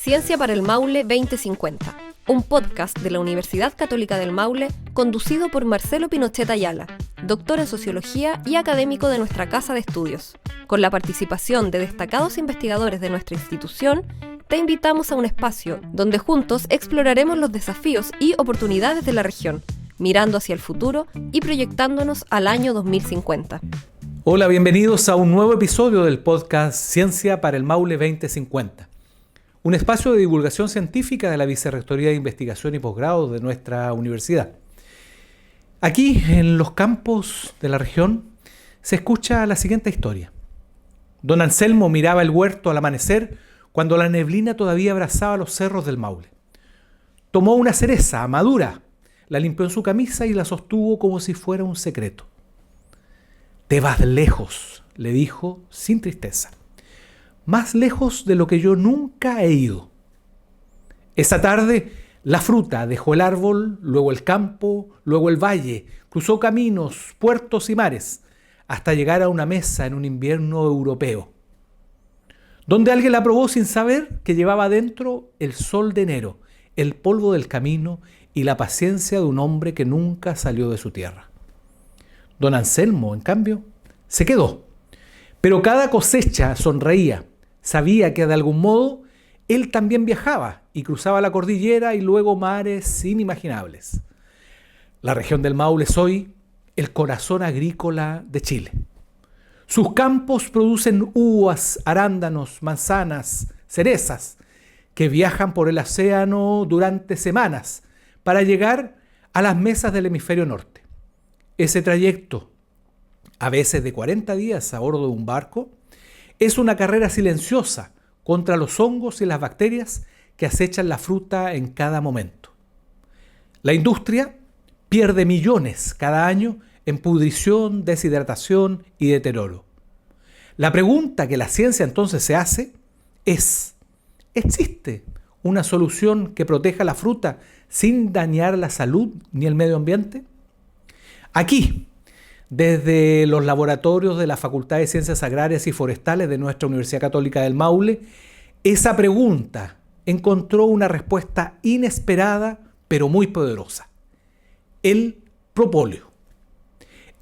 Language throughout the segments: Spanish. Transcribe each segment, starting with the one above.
Ciencia para el Maule 2050, un podcast de la Universidad Católica del Maule conducido por Marcelo Pinochet Ayala, doctor en Sociología y académico de nuestra Casa de Estudios. Con la participación de destacados investigadores de nuestra institución, te invitamos a un espacio donde juntos exploraremos los desafíos y oportunidades de la región, mirando hacia el futuro y proyectándonos al año 2050. Hola, bienvenidos a un nuevo episodio del podcast Ciencia para el Maule 2050. Un espacio de divulgación científica de la Vicerrectoría de Investigación y Posgrado de nuestra universidad. Aquí, en los campos de la región, se escucha la siguiente historia. Don Anselmo miraba el huerto al amanecer cuando la neblina todavía abrazaba los cerros del Maule. Tomó una cereza madura, la limpió en su camisa y la sostuvo como si fuera un secreto. «Te vas lejos», le dijo sin tristeza. «Más lejos de lo que yo nunca he ido». Esa tarde, la fruta dejó el árbol, luego el campo, luego el valle, cruzó caminos, puertos y mares, hasta llegar a una mesa en un invierno europeo, donde alguien la probó sin saber que llevaba dentro el sol de enero, el polvo del camino y la paciencia de un hombre que nunca salió de su tierra. Don Anselmo, en cambio, se quedó, pero cada cosecha sonreía. Sabía que de algún modo él también viajaba y cruzaba la cordillera y luego mares inimaginables. La región del Maule es hoy el corazón agrícola de Chile. Sus campos producen uvas, arándanos, manzanas, cerezas, que viajan por el océano durante semanas para llegar a las mesas del hemisferio norte. Ese trayecto, a veces de 40 días a bordo de un barco, es una carrera silenciosa contra los hongos y las bacterias que acechan la fruta en cada momento. La industria pierde millones cada año en pudrición, deshidratación y deterioro. La pregunta que la ciencia entonces se hace es: ¿existe una solución que proteja la fruta sin dañar la salud ni el medio ambiente? Aquí, desde los laboratorios de la Facultad de Ciencias Agrarias y Forestales de nuestra Universidad Católica del Maule, esa pregunta encontró una respuesta inesperada pero muy poderosa: el propóleo.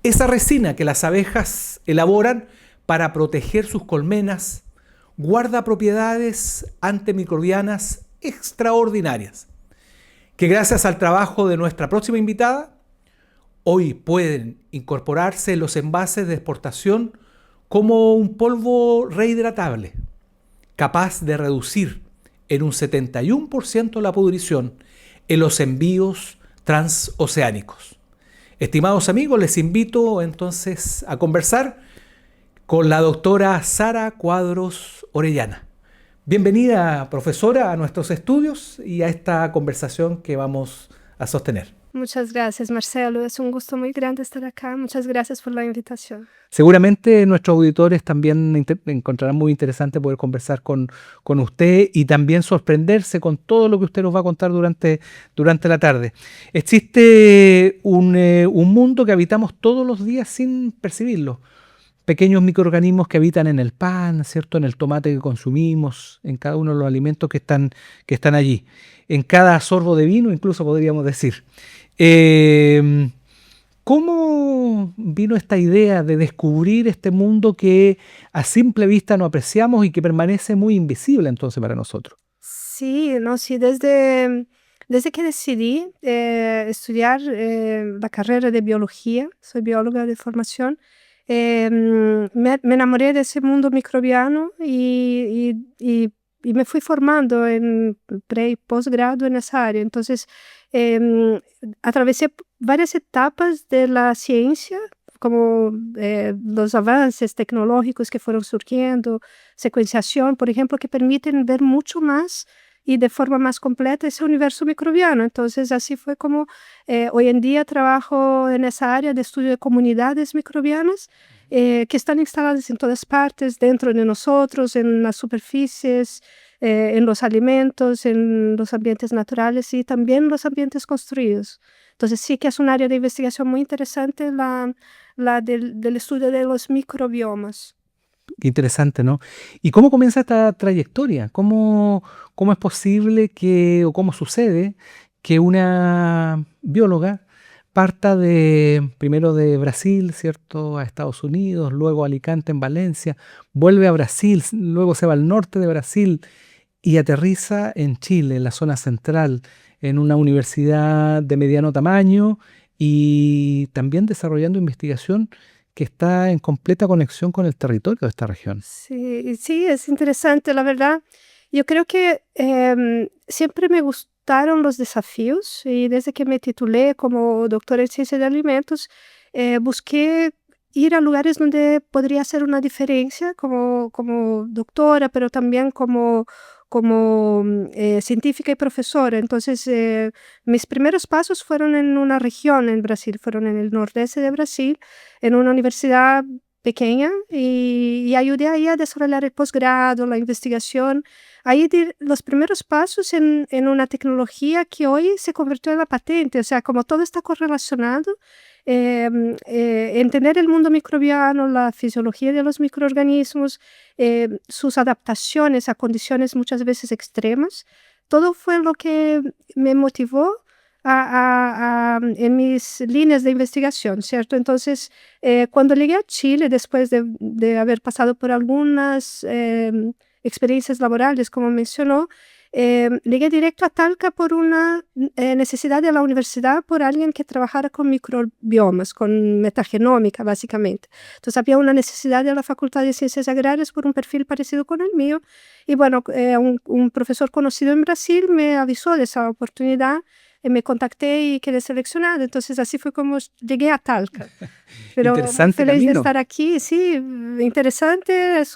Esa resina que las abejas elaboran para proteger sus colmenas guarda propiedades antimicrobianas extraordinarias, que gracias al trabajo de nuestra próxima invitada, hoy pueden incorporarse en los envases de exportación como un polvo rehidratable, capaz de reducir en un 71% la pudrición en los envíos transoceánicos. Estimados amigos, les invito entonces a conversar con la doctora Sara Cuadros Orellana. Bienvenida, profesora, a nuestros estudios y a esta conversación que vamos a sostener. Muchas gracias, Marcelo. Es un gusto muy grande estar acá. Muchas gracias por la invitación. Seguramente nuestros auditores también encontrarán muy interesante poder conversar con usted y también sorprenderse con todo lo que usted nos va a contar durante la tarde. Existe un mundo que habitamos todos los días sin percibirlo. Pequeños microorganismos que habitan en el pan, ¿cierto? En el tomate que consumimos, en cada uno de los alimentos que están allí. En cada sorbo de vino, incluso podríamos decir. ¿Cómo vino esta idea de descubrir este mundo que a simple vista no apreciamos y que permanece muy invisible entonces para nosotros? Sí, desde que decidí estudiar la carrera de biología, soy bióloga de formación, me enamoré de ese mundo microbiano y me fui formando en pre y posgrado en esa área. Entonces, atravesé varias etapas de la ciencia, como los avances tecnológicos que fueron surgiendo, secuenciación, por ejemplo, que permiten ver mucho más y de forma más completa ese universo microbiano. Entonces, así fue como hoy en día trabajo en esa área de estudio de comunidades microbianas que están instaladas en todas partes, dentro de nosotros, en las superficies, en los alimentos, en los ambientes naturales y también en los ambientes construidos. Entonces, sí que es un área de investigación muy interesante la del estudio de los microbiomas. Qué interesante, ¿no? ¿Y cómo comienza esta trayectoria? ¿Cómo es posible que, o cómo sucede que una bióloga parta primero de Brasil, ¿cierto?, a Estados Unidos, luego a Alicante en Valencia, vuelve a Brasil, luego se va al norte de Brasil y aterriza en Chile, en la zona central, en una universidad de mediano tamaño y también desarrollando investigación que está en completa conexión con el territorio de esta región? Sí, sí, es interesante, la verdad. Yo creo que siempre me gustaron los desafíos y desde que me titulé como doctora en ciencia de alimentos, busqué ir a lugares donde podría hacer una diferencia como doctora, pero también como científica y profesora. Entonces, mis primeros pasos fueron en una región en Brasil, fueron en el nordeste de Brasil, en una universidad pequeña y ayudé ahí a desarrollar el posgrado, la investigación. Ahí di los primeros pasos en una tecnología que hoy se convirtió en la patente, o sea, como todo está correlacionado, entender el mundo microbiano, la fisiología de los microorganismos, sus adaptaciones a condiciones muchas veces extremas, todo fue lo que me motivó en mis líneas de investigación, ¿cierto? Entonces, cuando llegué a Chile, después de haber pasado por algunas experiencias laborales, como mencionó, llegué directo a Talca por una necesidad de la universidad, por alguien que trabajara con microbiomas, con metagenómica, básicamente. Entonces, había una necesidad de la Facultad de Ciencias Agrarias por un perfil parecido con el mío. Y bueno, un profesor conocido en Brasil me avisó de esa oportunidad. Me contacté y quedé seleccionada. Entonces, así fue como llegué a Talca. Pero Interesante feliz de camino. estar aquí, sí, interesante. Es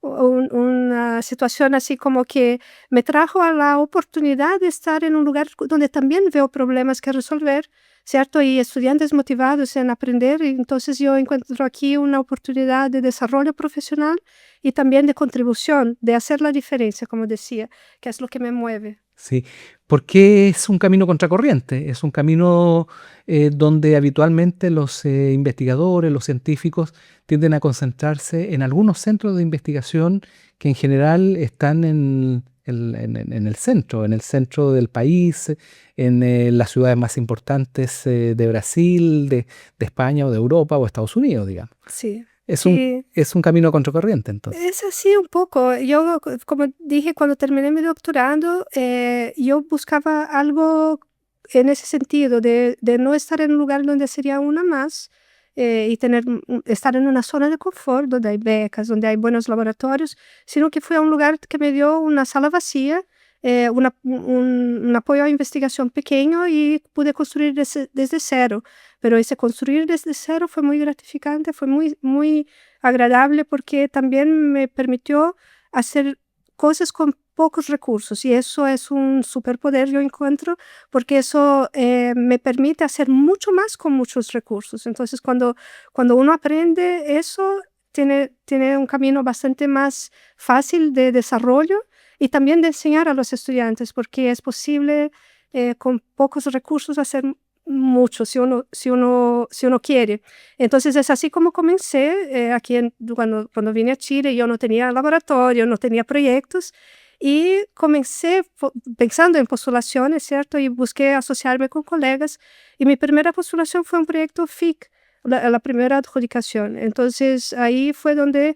una situación así como que me trajo a la oportunidad de estar en un lugar donde también veo problemas que resolver, ¿cierto? Y estudiantes motivados en aprender. Y entonces yo encuentro aquí una oportunidad de desarrollo profesional y también de contribución, de hacer la diferencia, como decía, que es lo que me mueve. Sí, porque es un camino contracorriente, es un camino donde habitualmente los investigadores, los científicos tienden a concentrarse en algunos centros de investigación que en general están en el centro del país, en las ciudades más importantes de Brasil, de España o de Europa o Estados Unidos, digamos. Sí, Es un, sí. es un camino contracorriente, entonces. Es así un poco. Yo, como dije, cuando terminé mi doctorado, yo buscaba algo en ese sentido, de no estar en un lugar donde sería una más y estar en una zona de confort, donde hay becas, donde hay buenos laboratorios, sino que fui a un lugar que me dio una sala vacía, un apoyo a investigación pequeño y pude construir desde cero. Pero ese construir desde cero fue muy gratificante, fue muy, muy agradable porque también me permitió hacer cosas con pocos recursos y eso es un superpoder, yo encuentro, porque eso me permite hacer mucho más con muchos recursos. Entonces, cuando uno aprende eso, tiene un camino bastante más fácil de desarrollo y también de enseñar a los estudiantes, porque es posible con pocos recursos hacer mucho si uno quiere. Entonces es así como comencé aquí cuando vine a Chile. Yo no tenía laboratorio, no tenía proyectos y comencé pensando en postulaciones, ¿cierto? Y busqué asociarme con colegas y mi primera postulación fue un proyecto FIC, la primera adjudicación. Entonces ahí fue donde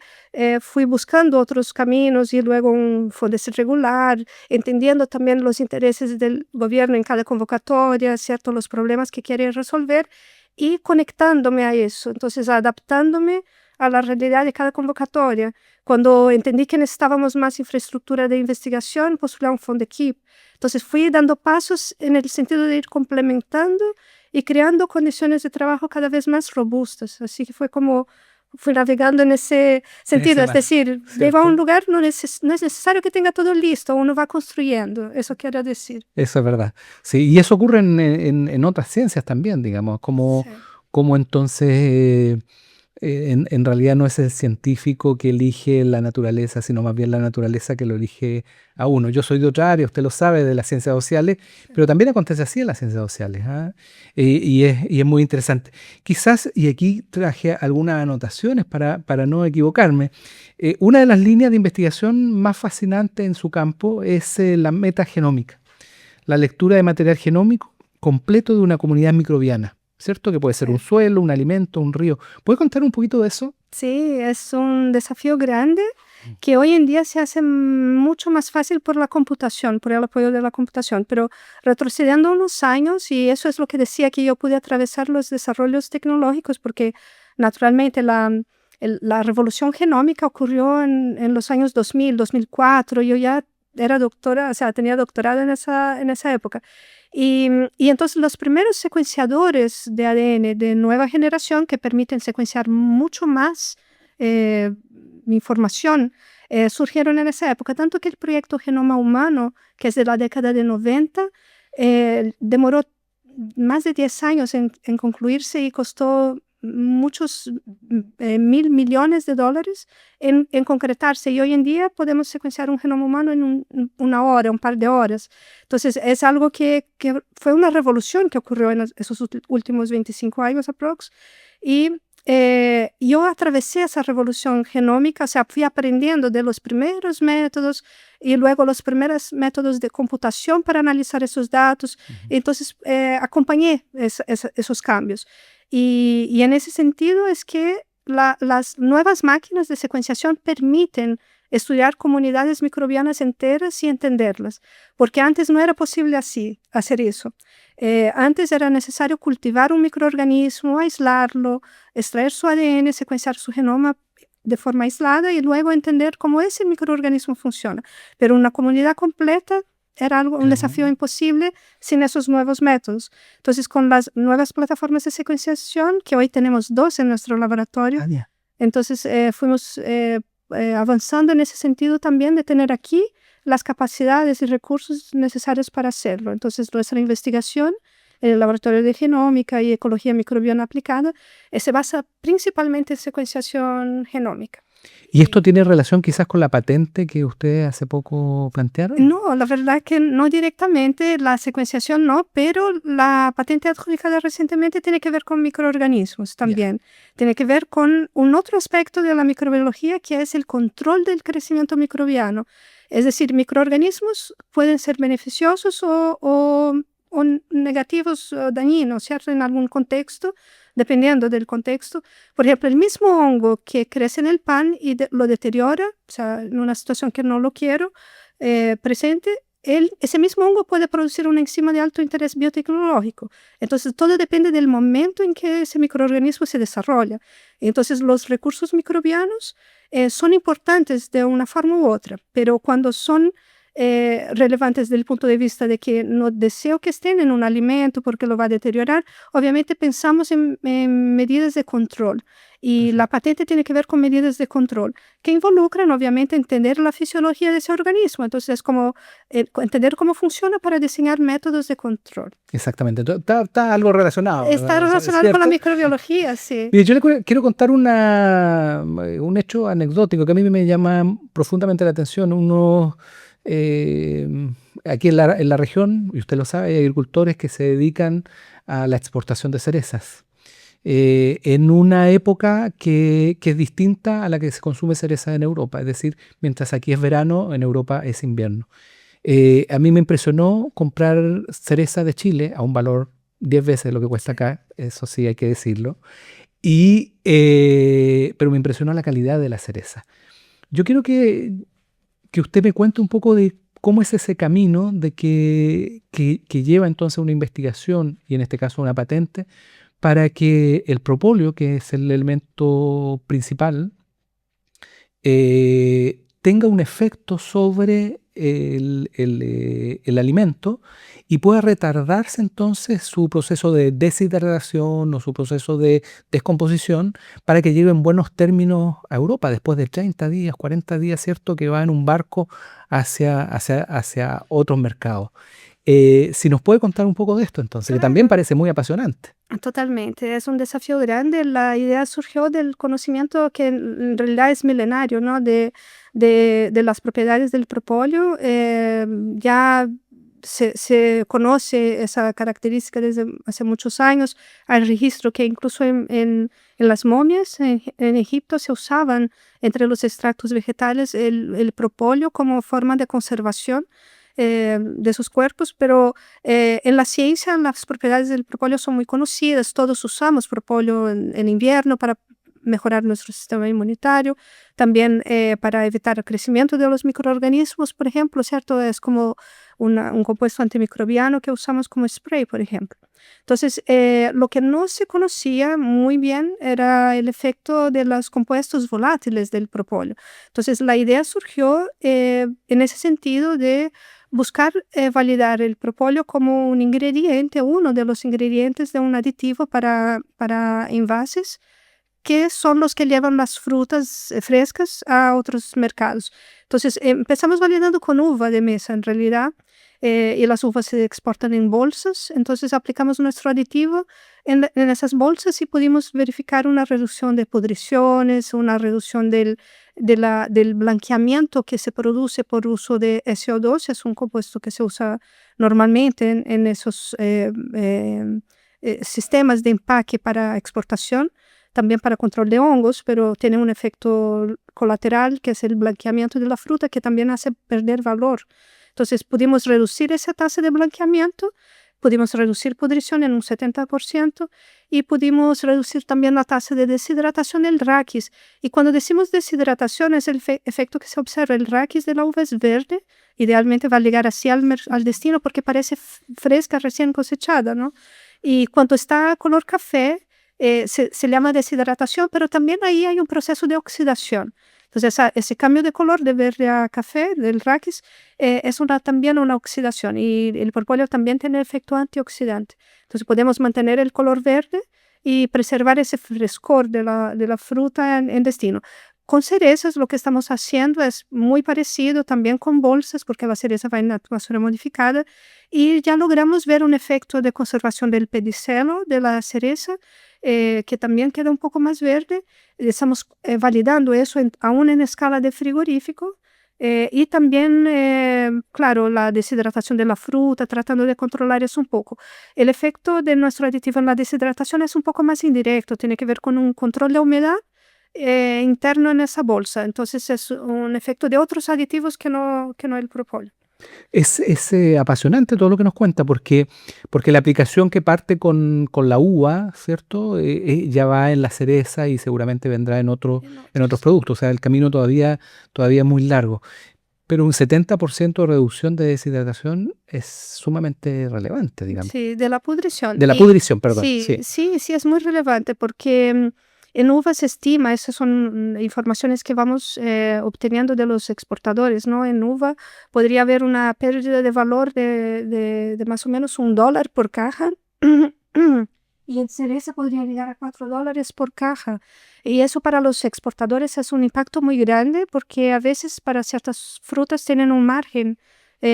fui buscando otros caminos y luego un FONDES regular, entendiendo también los intereses del gobierno en cada convocatoria, ¿cierto? Los problemas que quiere resolver y conectándome a eso, entonces adaptándome a la realidad de cada convocatoria. Cuando entendí que necesitábamos más infraestructura de investigación, postulé a un FONDEKIP. Entonces fui dando pasos en el sentido de ir complementando y creando condiciones de trabajo cada vez más robustas. Así que fue como fui navegando en ese sentido, es decir, llego a un lugar, no es necesario que tenga todo listo, uno va construyendo, eso quiero decir. Eso es verdad. Sí, y eso ocurre en otras ciencias también, digamos, Sí. como entonces En realidad no es el científico que elige la naturaleza, sino más bien la naturaleza que lo elige a uno. Yo soy de otra área, usted lo sabe, de las ciencias sociales, pero también acontece así en las ciencias sociales, ¿ah? Y es muy interesante. Quizás, y aquí traje algunas anotaciones para no equivocarme, una de las líneas de investigación más fascinantes en su campo es la metagenómica, la lectura de material genómico completo de una comunidad microbiana. ¿Cierto? Que puede ser un suelo, un alimento, un río. ¿Puede contar un poquito de eso? Sí, es un desafío grande que hoy en día se hace mucho más fácil por la computación, por el apoyo de la computación, pero retrocediendo unos años, y eso es lo que decía que yo pude atravesar los desarrollos tecnológicos, porque naturalmente la revolución genómica ocurrió en los años 2000, 2004, yo ya era doctora, o sea, tenía doctorado en esa época. Y entonces los primeros secuenciadores de ADN de nueva generación que permiten secuenciar mucho más información surgieron en esa época, tanto que el proyecto Genoma Humano, que es de la década de 90, demoró más de 10 años en concluirse y costó muchos $1.000 millones en concretarse, y hoy en día podemos secuenciar un genoma humano en una hora, un par de horas. Entonces es algo que fue una revolución que ocurrió en esos últimos 25 años aprox, y yo atravesé esa revolución genómica, o sea, fui aprendiendo de los primeros métodos y luego los primeros métodos de computación para analizar esos datos. Entonces acompañé esos cambios. Y en ese sentido es que las nuevas máquinas de secuenciación permiten estudiar comunidades microbianas enteras y entenderlas, porque antes no era posible hacer eso. Antes era necesario cultivar un microorganismo, aislarlo, extraer su ADN, secuenciar su genoma de forma aislada y luego entender cómo ese microorganismo funciona. Pero una comunidad completa era un desafío imposible sin esos nuevos métodos. Entonces, con las nuevas plataformas de secuenciación, que hoy tenemos 2 en nuestro laboratorio, entonces fuimos avanzando en ese sentido también de tener aquí las capacidades y recursos necesarios para hacerlo. Entonces, nuestra investigación en el Laboratorio de Genómica y Ecología Microbiana Aplicada se basa principalmente en secuenciación genómica. ¿Y esto tiene relación quizás con la patente que ustedes hace poco plantearon? No, la verdad que no directamente, la secuenciación no, pero la patente adjudicada recientemente tiene que ver con microorganismos también. Tiene que ver con un otro aspecto de la microbiología, que es el control del crecimiento microbiano. Es decir, microorganismos pueden ser beneficiosos o negativos o dañinos, ¿cierto? En algún contexto, dependiendo del contexto. Por ejemplo, el mismo hongo que crece en el pan y lo deteriora, o sea, en una situación que no lo quiero presente, ese mismo hongo puede producir una enzima de alto interés biotecnológico. Entonces, todo depende del momento en que ese microorganismo se desarrolla. Entonces, los recursos microbianos son importantes de una forma u otra, pero cuando son relevantes desde el punto de vista de que no deseo que estén en un alimento porque lo va a deteriorar, obviamente pensamos en medidas de control, y la patente tiene que ver con medidas de control que involucran obviamente entender la fisiología de ese organismo. Entonces es como entender cómo funciona para diseñar métodos de control. Exactamente, está algo relacionado. Está relacionado con la microbiología, sí. Mire, yo le quiero contar un hecho anecdótico que a mí me llama profundamente la atención. Aquí en la región, y usted lo sabe, hay agricultores que se dedican a la exportación de cerezas en una época que es distinta a la que se consume cereza en Europa. Es decir, mientras aquí es verano, en Europa es invierno. A mí me impresionó comprar cereza de Chile a un valor 10 veces lo que cuesta acá, eso sí hay que decirlo, pero me impresionó la calidad de la cereza. Yo quiero que usted me cuente un poco de cómo es ese camino de que lleva entonces una investigación, y en este caso una patente, para que el propóleo, que es el elemento principal, tenga un efecto sobre el alimento y pueda retardarse entonces su proceso de deshidratación o su proceso de descomposición, para que llegue en buenos términos a Europa después de 30 días, 40 días, ¿cierto? Que va en un barco hacia otros mercados. Si nos puede contar un poco de esto entonces, que también parece muy apasionante. Totalmente, es un desafío grande. La idea surgió del conocimiento que en realidad es milenario, ¿no? De las propiedades del propóleo. Ya se conoce esa característica desde hace muchos años. Hay registro que incluso en las momias en Egipto se usaban entre los extractos vegetales el propóleo como forma de conservación de sus cuerpos, pero en la ciencia las propiedades del propóleo son muy conocidas. Todos usamos propóleo en invierno para mejorar nuestro sistema inmunitario, también para evitar el crecimiento de los microorganismos, por ejemplo, ¿cierto? Es como un compuesto antimicrobiano que usamos como spray, por ejemplo. Entonces, lo que no se conocía muy bien era el efecto de los compuestos volátiles del propóleo. Entonces, la idea surgió en ese sentido de buscar validar el propóleo como un ingrediente, uno de los ingredientes de un aditivo para envases, que son los que llevan las frutas frescas a otros mercados. Entonces, empezamos validando con uva de mesa, en realidad, y las uvas se exportan en bolsas. Entonces, aplicamos nuestro aditivo en esas bolsas y pudimos verificar una reducción de pudriciones, una reducción del blanqueamiento que se produce por uso de SO2. Es un compuesto que se usa normalmente en esos sistemas de empaque para exportación, también para control de hongos, pero tiene un efecto colateral que es el blanqueamiento de la fruta, que también hace perder valor. Entonces pudimos reducir esa tasa de blanqueamiento, pudimos reducir pudrición en un 70% y pudimos reducir también la tasa de deshidratación del raquis. Y cuando decimos deshidratación es el efecto que se observa. El raquis de la uva es verde, idealmente va a llegar así al destino porque parece fresca, recién cosechada, ¿no? Y cuando está color café, se llama deshidratación, pero también ahí hay un proceso de oxidación. Entonces, ese cambio de color de verde a café del raquis es también una oxidación, y el propóleo también tiene efecto antioxidante. Entonces, podemos mantener el color verde y preservar ese frescor de la fruta en destino. Con cerezas lo que estamos haciendo es muy parecido también con bolsas, porque la cereza va en atmósfera modificada, y ya logramos ver un efecto de conservación del pedicelo de la cereza, que también queda un poco más verde. Estamos validando eso aún en escala de frigorífico, y también, claro, la deshidratación de la fruta, tratando de controlar eso un poco. El efecto de nuestro aditivo en la deshidratación es un poco más indirecto, tiene que ver con un control de humedad interno en esa bolsa. Entonces es un efecto de otros aditivos que no el propóleo. Es apasionante todo lo que nos cuenta, porque la aplicación que parte con la uva, ¿cierto? Ya va en la cereza y seguramente vendrá en otros productos. O sea, el camino todavía es muy largo. Pero un 70% de reducción de deshidratación es sumamente relevante, digamos. Sí, de la pudrición. De la pudrición, perdón. Sí, es muy relevante porque en uva se estima, esas son informaciones que vamos obteniendo de los exportadores, ¿no? En uva podría haber una pérdida de valor de más o menos $1 por caja. Y en cereza podría llegar a $4 por caja. Y eso para los exportadores es un impacto muy grande, porque a veces para ciertas frutas tienen un margen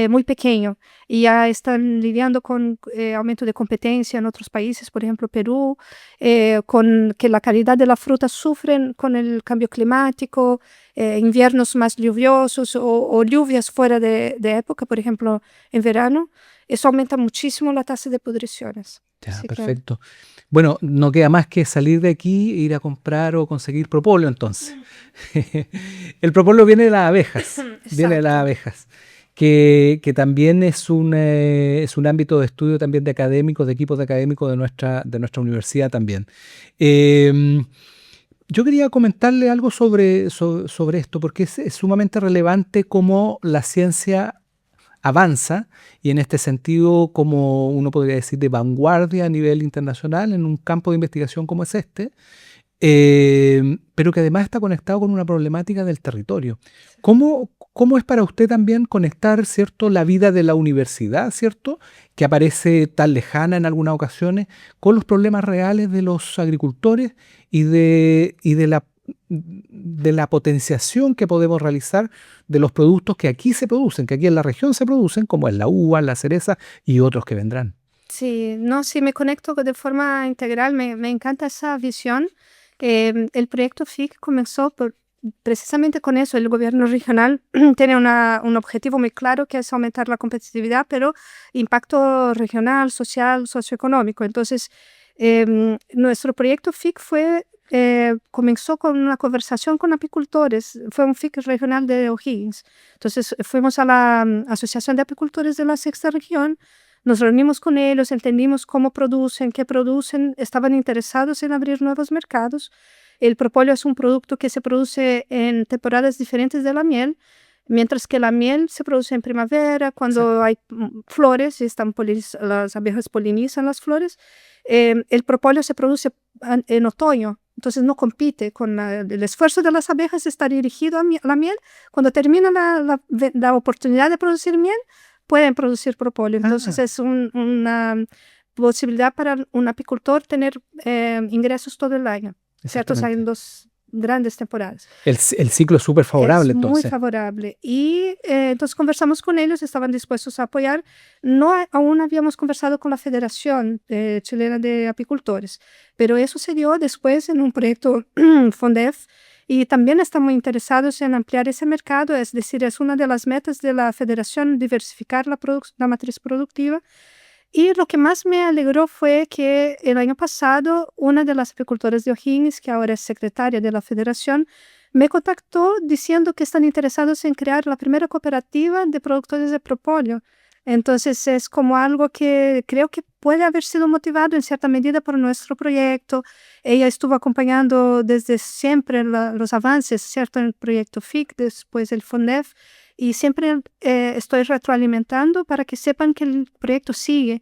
muy pequeño y ya están lidiando con aumento de competencia en otros países, por ejemplo Perú, con que la calidad de la fruta sufren con el cambio climático, inviernos más lluviosos o lluvias fuera de época, por ejemplo en verano. Eso aumenta muchísimo la tasa de pudriciones. Ya, Así perfecto. Bueno, no queda más que salir de aquí e ir a comprar o conseguir propóleo entonces. El propóleo viene de las abejas, viene de las abejas, que también es un ámbito de estudio también de académicos, de equipos de académicos de nuestra universidad también. Yo quería comentarle algo sobre esto, porque es sumamente relevante cómo la ciencia avanza, y en este sentido, como uno podría decir, de vanguardia a nivel internacional en un campo de investigación como es este, pero que además está conectado con una problemática del territorio. ¿Cómo es para usted también conectar, ¿cierto?, la vida de la universidad, ¿cierto?, que aparece tan lejana en algunas ocasiones, con los problemas reales de los agricultores y de la potenciación que podemos realizar de los productos que aquí se producen, que aquí en la región se producen, como es la uva, la cereza y otros que vendrán? Sí, no, sí, me conecto de forma integral, me encanta esa visión. El proyecto FIC comenzó precisamente con eso. El gobierno regional tiene un objetivo muy claro que es aumentar la competitividad, pero impacto regional, social, socioeconómico. Entonces, nuestro proyecto FIC comenzó con una conversación con apicultores. Fue un FIC regional de O'Higgins. Entonces, fuimos a la Asociación de Apicultores de la Sexta Región. Nos reunimos con ellos, entendimos cómo producen, qué producen, estaban interesados en abrir nuevos mercados. El propóleo es un producto que se produce en temporadas diferentes de la miel, mientras que la miel se produce en primavera, cuando hay flores y las abejas polinizan las flores. El propóleo se produce en otoño, entonces no compite con el esfuerzo de las abejas, está dirigido a la miel. Cuando termina la oportunidad de producir miel, pueden producir propóleo. Entonces es una posibilidad para un apicultor tener ingresos todo el año, ¿cierto? O sea, en 2 grandes temporadas. El ciclo es súper favorable, es entonces. Muy favorable. Y entonces conversamos con ellos, estaban dispuestos a apoyar. Aún habíamos conversado con la Federación Chilena de Apicultores, pero eso se dio después en un proyecto FONDEF, y también están muy interesados en ampliar ese mercado, es decir, es una de las metas de la Federación diversificar la matriz productiva. Y lo que más me alegró fue que el año pasado una de las apicultoras de O'Higgins, que ahora es secretaria de la Federación, me contactó diciendo que están interesados en crear la primera cooperativa de productores de propóleo. Entonces es como algo que creo que puede haber sido motivado en cierta medida por nuestro proyecto. Ella estuvo acompañando desde siempre los avances, ¿cierto?, en el proyecto FIC, después el FONDEF, y siempre estoy retroalimentando para que sepan que el proyecto sigue.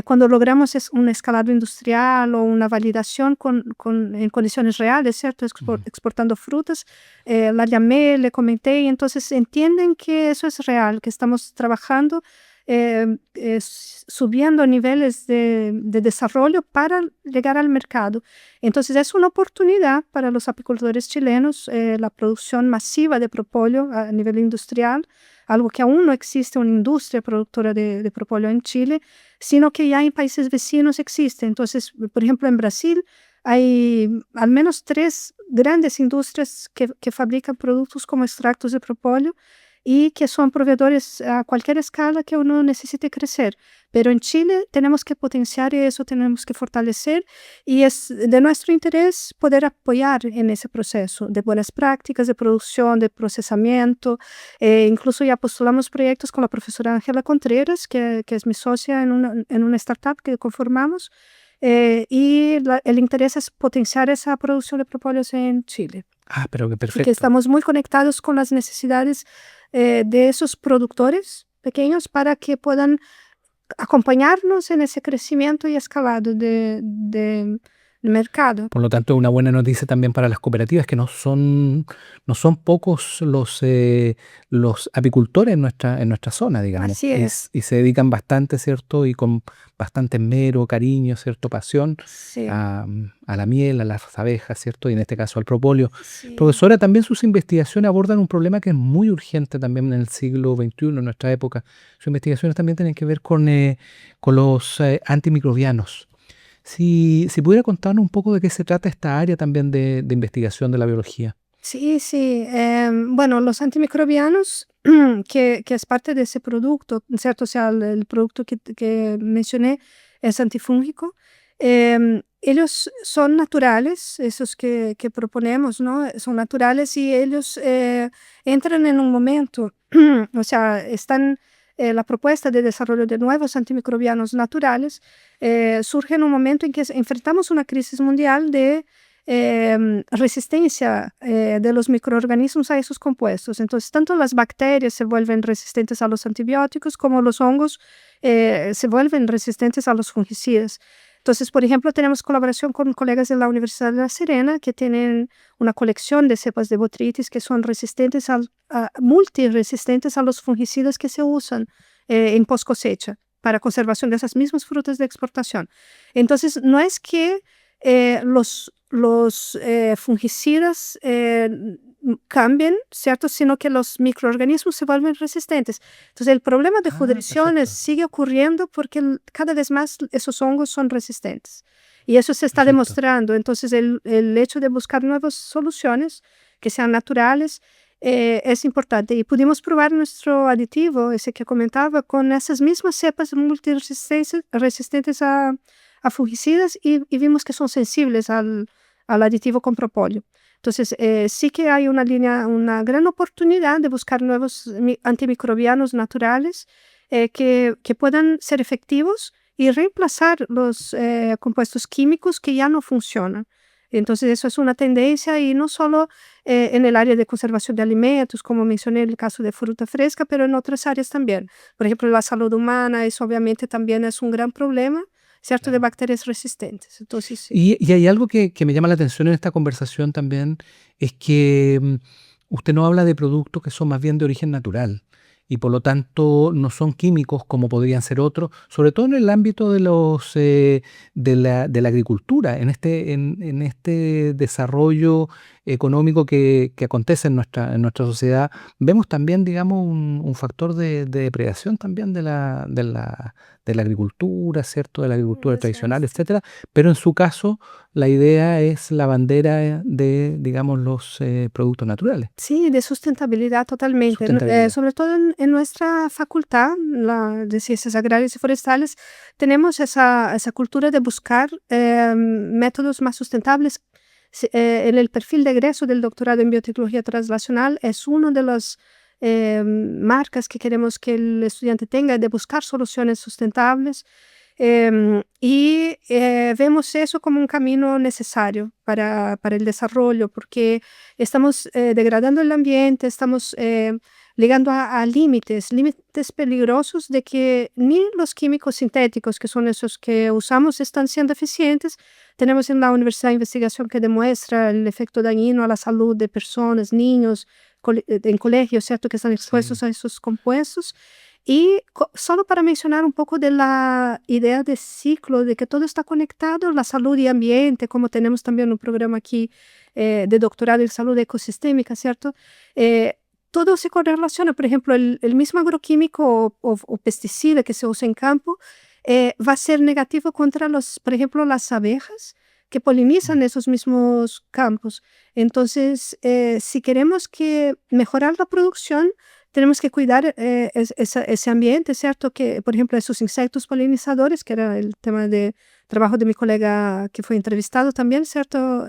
Cuando logramos un escalado industrial o una validación en condiciones reales, ¿cierto?, exportando frutas, la llamé, le comenté, y entonces entienden que eso es real, que estamos trabajando subiendo niveles de desarrollo para llegar al mercado. Entonces es una oportunidad para los apicultores chilenos, la producción masiva de propóleo a nivel industrial, algo que aún no existe una industria productora de propóleo en Chile, sino que ya en países vecinos existe. Entonces, por ejemplo, en Brasil hay al menos 3 grandes industrias que fabrican productos como extractos de propóleo y que son proveedores a cualquier escala que uno necesite crecer. Pero en Chile tenemos que potenciar eso, tenemos que fortalecer, y es de nuestro interés poder apoyar en ese proceso de buenas prácticas, de producción, de procesamiento. Incluso ya postulamos proyectos con la profesora Ángela Contreras, que es mi socia en una startup que conformamos, y el interés es potenciar esa producción de propóleos en Chile. Pero qué perfecto. Y que estamos muy conectados con las necesidades de esos productores pequeños para que puedan acompañarnos en ese crecimiento y escalado del mercado. Por lo tanto, una buena noticia también para las cooperativas, que no son pocos los apicultores en nuestra zona, digamos. Así es. Y se dedican bastante, ¿cierto? Y con bastante esmero, cariño, ¿cierto? Pasión, Sí. a la miel, a las abejas, ¿cierto? Y en este caso al propóleo. Sí. Profesora, también sus investigaciones abordan un problema que es muy urgente también en el siglo XXI, en nuestra época. Sus investigaciones también tienen que ver con los antimicrobianos. Si pudiera contarnos un poco de qué se trata esta área también de investigación de la biología. Sí, sí. Bueno, los antimicrobianos, que es parte de ese producto, ¿cierto? O sea, el producto que mencioné es antifúngico. Ellos son naturales, esos que proponemos, ¿no? Son naturales, y ellos entran en un momento, o sea, la propuesta de desarrollo de nuevos antimicrobianos naturales surge en un momento en que enfrentamos una crisis mundial de resistencia de los microorganismos a esos compuestos. Entonces, tanto las bacterias se vuelven resistentes a los antibióticos, como los hongos se vuelven resistentes a los fungicidas. Entonces, por ejemplo, tenemos colaboración con colegas de la Universidad de La Serena, que tienen una colección de cepas de botrytis que son resistentes multiresistentes a los fungicidas que se usan en post cosecha para conservación de esas mismas frutas de exportación. Entonces, no es que los los fungicidas cambien, ¿cierto? Sino que los microorganismos se vuelven resistentes. Entonces, el problema de pudriciones sigue ocurriendo porque cada vez más esos hongos son resistentes. Y eso se está demostrando. Entonces, el hecho de buscar nuevas soluciones que sean naturales es importante. Y pudimos probar nuestro aditivo, ese que comentaba, con esas mismas cepas multiresistentes a fungicidas y vimos que son sensibles al aditivo con propóleo. Entonces, sí que hay una gran oportunidad de buscar nuevos antimicrobianos naturales que puedan ser efectivos y reemplazar los compuestos químicos que ya no funcionan. Entonces, eso es una tendencia y no solo en el área de conservación de alimentos, como mencioné en el caso de fruta fresca, pero en otras áreas también. Por ejemplo, la salud humana, eso obviamente también es un gran problema, ¿cierto? De bacterias resistentes. Entonces, sí. Y hay algo que me llama la atención en esta conversación también, es que usted no habla de productos que son más bien de origen natural y por lo tanto no son químicos como podrían ser otros, sobre todo en el ámbito de la agricultura, en este desarrollo económico que acontece en nuestra sociedad. Vemos también, digamos, un factor de depredación también de la agricultura, ¿cierto? De la agricultura tradicional, etcétera. Pero en su caso, la idea es la bandera de, digamos, los productos naturales. Sí, de sustentabilidad totalmente. Sobre todo en nuestra facultad, la de Ciencias Agrarias y Forestales, tenemos esa cultura de buscar métodos más sustentables. En el perfil de egreso del doctorado en biotecnología translacional es uno de las marcas que queremos que el estudiante tenga, de buscar soluciones sustentables. Y vemos eso como un camino necesario para el desarrollo, porque estamos degradando el ambiente, estamos llegando a límites peligrosos de que ni los químicos sintéticos, que son esos que usamos, están siendo eficientes. Tenemos en la universidad investigación que demuestra el efecto dañino a la salud de personas, niños, en colegios, ¿cierto?, que están expuestos a esos compuestos. Y solo para mencionar un poco de la idea de ciclo, de que todo está conectado, la salud y ambiente, como tenemos también un programa aquí de doctorado en salud ecosistémica, ¿cierto? Todo se correlaciona. Por ejemplo, el mismo agroquímico o pesticida que se usa en campo va a ser negativo contra por ejemplo, las abejas que polinizan esos mismos campos. Entonces, si queremos mejorar la producción, tenemos que cuidar ese ambiente, ¿cierto? Que, por ejemplo, esos insectos polinizadores, que era el tema de trabajo de mi colega que fue entrevistado también, ¿cierto?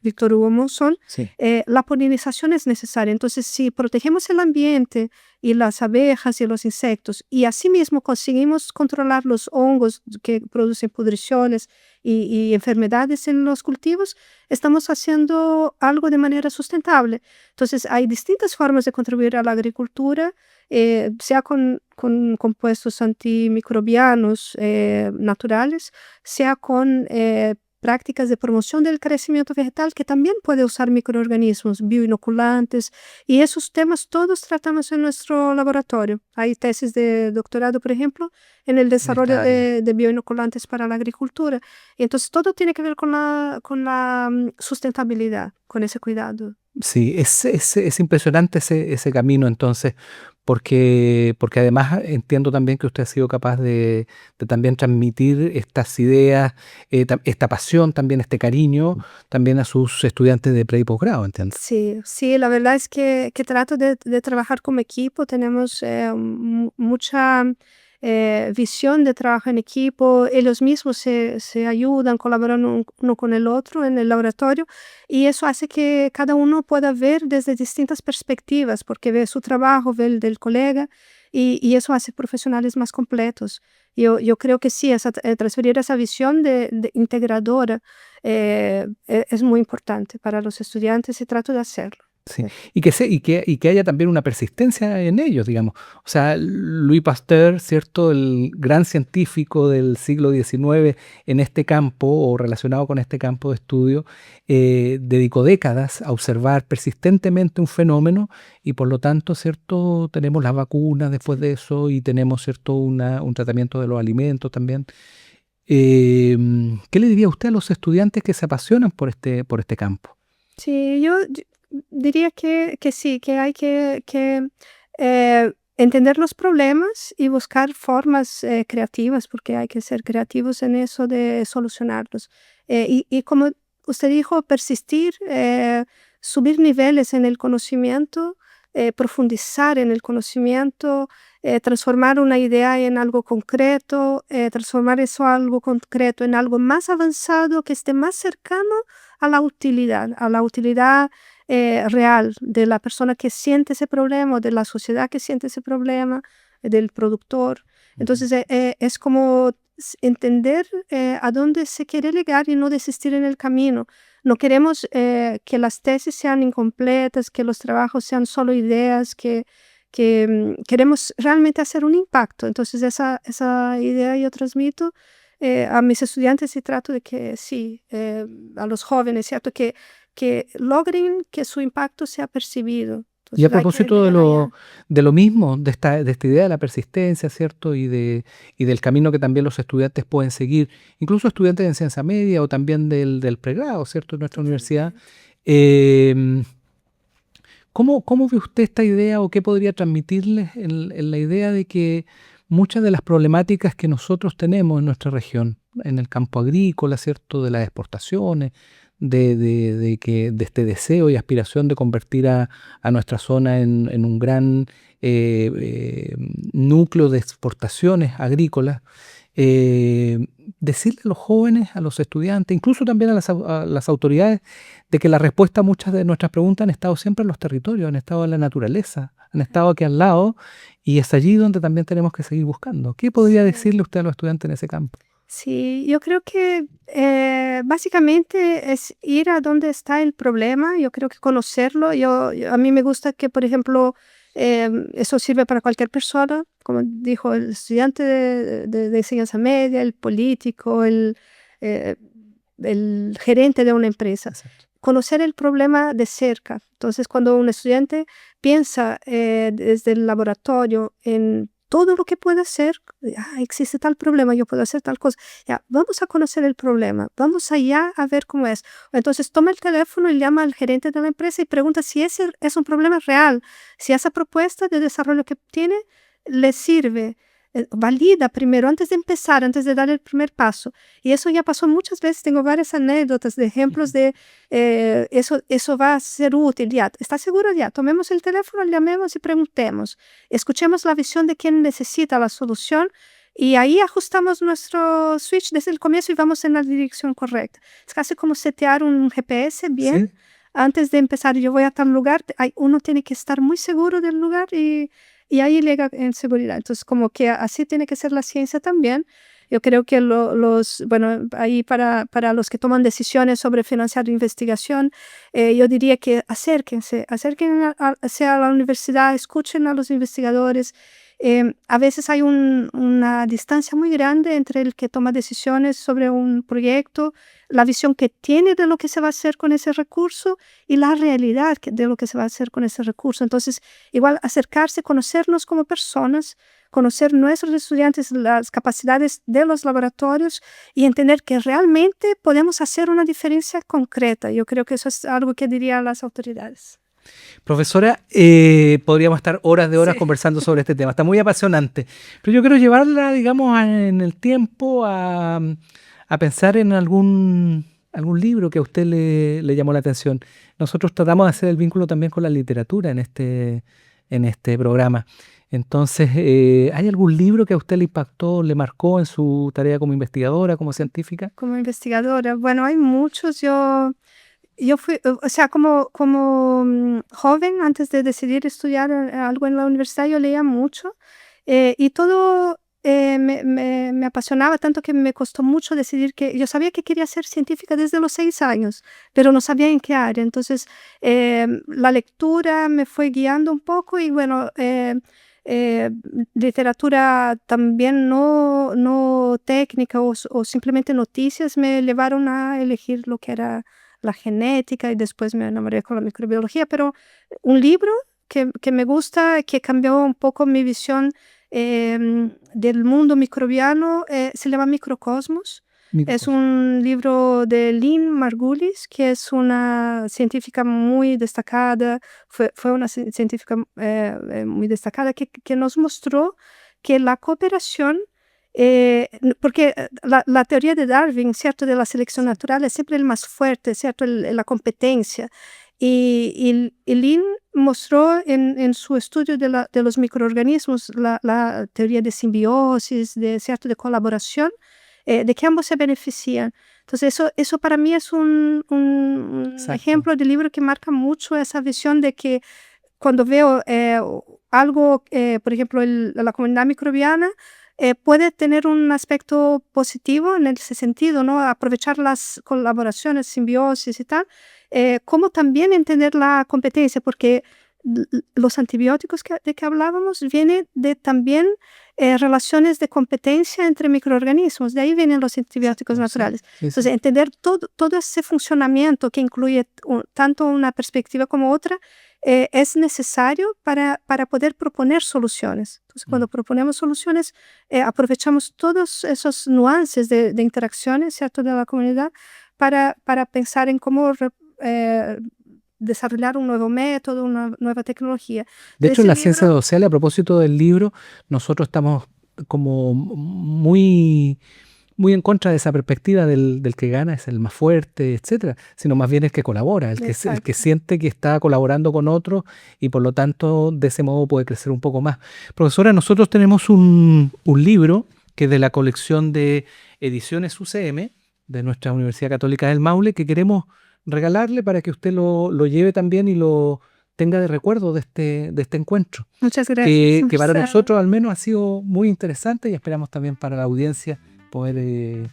Víctor Hugo Monzón. Sí. La polinización es necesaria. Entonces, si protegemos el ambiente y las abejas y los insectos, y asimismo conseguimos controlar los hongos que producen pudriciones y enfermedades en los cultivos, estamos haciendo algo de manera sustentable. Entonces, hay distintas formas de contribuir a la agricultura, sea con compuestos antimicrobianos naturales, sea con prácticas de promoción del crecimiento vegetal, que también puede usar microorganismos bioinoculantes, y esos temas todos tratamos en nuestro laboratorio. Hay tesis de doctorado, por ejemplo, en el desarrollo de bioinoculantes para la agricultura. Y entonces todo tiene que ver con la sustentabilidad, con ese cuidado. Sí, es impresionante ese camino entonces, porque además entiendo también que usted ha sido capaz de también transmitir estas ideas, esta pasión también, este cariño también a sus estudiantes de pre y posgrado, ¿entiendes? Sí, la verdad es que trato de trabajar como equipo. Tenemos mucha visión de trabajo en equipo. Ellos mismos se ayudan, colaboran uno con el otro en el laboratorio, y eso hace que cada uno pueda ver desde distintas perspectivas, porque ve su trabajo, ve el del colega, y eso hace profesionales más completos. Yo creo que sí, transferir esa visión de integradora es muy importante para los estudiantes, y trato de hacerlo. Sí. Y que haya también una persistencia en ellos, digamos. O sea, Louis Pasteur, ¿cierto?, el gran científico del siglo XIX en este campo o relacionado con este campo de estudio, dedicó décadas a observar persistentemente un fenómeno, y por lo tanto, ¿cierto?, tenemos las vacunas después de eso, y tenemos, ¿cierto?, un tratamiento de los alimentos también. ¿Qué le diría usted a los estudiantes que se apasionan por este campo? Sí, yo diría que sí, que hay que entender los problemas y buscar formas creativas, porque hay que ser creativos en eso de solucionarlos. Y como usted dijo, persistir, subir niveles en el conocimiento, profundizar en el conocimiento, transformar una idea en algo concreto, transformar eso algo concreto en algo más avanzado que esté más cercano a la utilidad real de la persona que siente ese problema, o de la sociedad que siente ese problema, del productor. Entonces, es como entender a dónde se quiere llegar y no desistir en el camino. No queremos que las tesis sean incompletas, que los trabajos sean solo ideas, que queremos realmente hacer un impacto. Entonces, esa idea yo transmito a mis estudiantes y trato de que sí, a los jóvenes, ¿cierto? Que logren que su impacto sea percibido. Y a Entonces, hay que propósito llegar allá. de lo mismo, de esta idea de la persistencia, ¿cierto? Y del camino que también los estudiantes pueden seguir, incluso estudiantes en ciencia media o también del pregrado, ¿cierto? En nuestra universidad. Eh, ¿Cómo ve usted esta idea o qué podría transmitirles en la idea de que muchas de las problemáticas que nosotros tenemos en nuestra región, en el campo agrícola, ¿cierto? De las exportaciones, de este deseo y aspiración de convertir a nuestra zona en un gran eh, eh, núcleo de exportaciones agrícolas, eh, decirle a los jóvenes, a los estudiantes, incluso también a las autoridades, de que la respuesta a muchas de nuestras preguntas han estado siempre en los territorios, han estado en la naturaleza, han estado aquí al lado, y es allí donde también tenemos que seguir buscando. ¿Qué podría Sí. decirle usted a los estudiantes en ese campo? Sí, yo creo que básicamente es ir a donde está el problema, yo creo que conocerlo. A mí me gusta que, por ejemplo, eso sirve para cualquier persona, como dijo el estudiante de enseñanza media, el político, eh, el gerente de una empresa. Exacto. Conocer el problema de cerca. Entonces, cuando un estudiante piensa desde el laboratorio en todo lo que puede hacer, existe tal problema, yo puedo hacer tal cosa. Ya, vamos a conocer el problema, vamos allá a ver cómo es. Entonces, toma el teléfono y llama al gerente de la empresa y pregunta si ese es un problema real, si esa propuesta de desarrollo que tiene le sirve. Valida primero, antes de empezar, antes de dar el primer paso. Y eso ya pasó muchas veces, tengo varias anécdotas de ejemplos de eso va a ser útil, ya, ¿está seguro? Ya, tomemos el teléfono, llamemos y preguntemos. Escuchemos la visión de quien necesita la solución y ahí ajustamos nuestro switch desde el comienzo y vamos en la dirección correcta. Es casi como setear un GPS bien. ¿Sí? Antes de empezar, yo voy a tal lugar, uno tiene que estar muy seguro del lugar y ahí llega en seguridad. Entonces, como que así tiene que ser la ciencia también. Yo creo que bueno, ahí para los que toman decisiones sobre financiar investigación, yo diría que acérquense a la universidad, escuchen a los investigadores. A veces hay una distancia muy grande entre el que toma decisiones sobre un proyecto, la visión que tiene de lo que se va a hacer con ese recurso y la realidad de lo que se va a hacer con ese recurso. Entonces, igual acercarse, conocernos como personas, conocer nuestros estudiantes, las capacidades de los laboratorios y entender que realmente podemos hacer una diferencia concreta. Yo creo que eso es algo que diría a las autoridades. Profesora, podríamos estar horas de horas Sí. conversando sobre este tema, está muy apasionante, pero yo quiero llevarla, digamos, en el tiempo a pensar en algún libro que a usted le llamó la atención. Nosotros tratamos de hacer el vínculo también con la literatura en este programa. Entonces, ¿hay algún libro que a usted le impactó, le marcó en su tarea como investigadora, como científica? Como investigadora, bueno, hay muchos. Yo fui, o sea, como joven, antes de decidir estudiar algo en la universidad, yo leía mucho y todo me apasionaba tanto que me costó mucho decidir que yo sabía que quería ser científica desde los 6 años, pero no sabía en qué área. Entonces, la lectura me fue guiando un poco y bueno, eh, literatura también no técnica o simplemente noticias me llevaron a elegir lo que era la genética y después me enamoré con la microbiología, pero un libro que me gusta, que cambió un poco mi visión del mundo microbiano, se llama Microcosmos. Es un libro de Lynn Margulis, que es una científica muy destacada, fue una científica muy destacada que nos mostró que la cooperación, porque la teoría de Darwin, ¿cierto?, de la selección natural es siempre el más fuerte, ¿cierto?, la competencia. Y Lynn mostró en su estudio de los microorganismos la teoría de simbiosis, ¿cierto?, de colaboración, de que ambos se benefician. Entonces eso para mí es un ejemplo de libro que marca mucho esa visión de que cuando veo algo, por ejemplo, la comunidad microbiana, puede tener un aspecto positivo en ese sentido, ¿no? Aprovechar las colaboraciones, simbiosis y tal, como también entender la competencia, porque los antibióticos de que hablábamos vienen de también relaciones de competencia entre microorganismos, de ahí vienen los antibióticos naturales. Entonces, entender todo ese funcionamiento que incluye tanto una perspectiva como otra, es necesario para poder proponer soluciones. Entonces, cuando proponemos soluciones, aprovechamos todos esos nuances de interacciones, ¿cierto?, de la comunidad para pensar en cómo desarrollar un nuevo método, una nueva tecnología. De hecho, en la ciencia social, a propósito del libro, nosotros estamos como muy en contra de esa perspectiva del que gana es el más fuerte, etcétera, sino más bien el que colabora, el que siente que está colaborando con otros y por lo tanto de ese modo puede crecer un poco más. Profesora, nosotros tenemos un libro que es de la colección de ediciones UCM de nuestra Universidad Católica del Maule, que queremos regalarle para que usted lo lleve también y lo tenga de recuerdo de este encuentro. Muchas gracias. Que para nosotros al menos ha sido muy interesante y esperamos también para la audiencia poder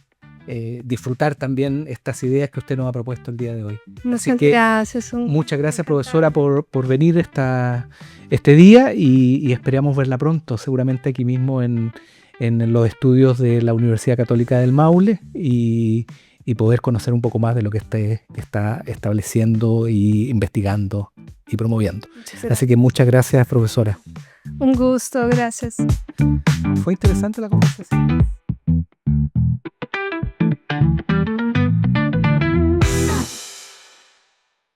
disfrutar también estas ideas que usted nos ha propuesto el día de hoy. Muchas gracias. Muchas gracias, profesora, por venir este día y esperamos verla pronto, seguramente aquí mismo en los estudios de la Universidad Católica del Maule y poder conocer un poco más de lo que usted está estableciendo y investigando y promoviendo. Así que muchas gracias, profesora. Un gusto, gracias. Fue interesante la conversación.